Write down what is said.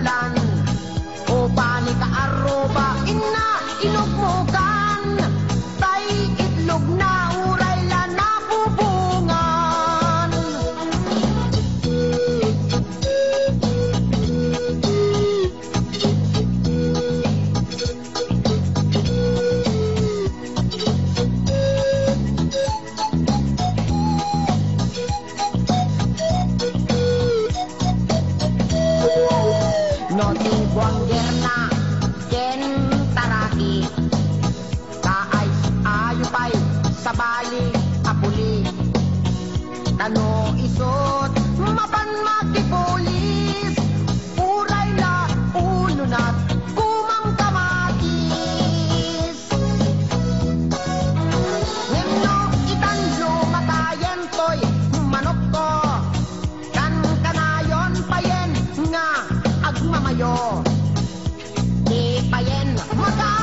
ulan o bani ka aroba ina inugmukan tay itlog na uray la napubungan Noting buanggerna ken taraki kaay ayo pay sa bali apuli tano isot mapan makipulis uray la ununat kumang kamatis ngeno itanlo matayen toy manok ko kan kanayon payen nga agmamayo di payen maga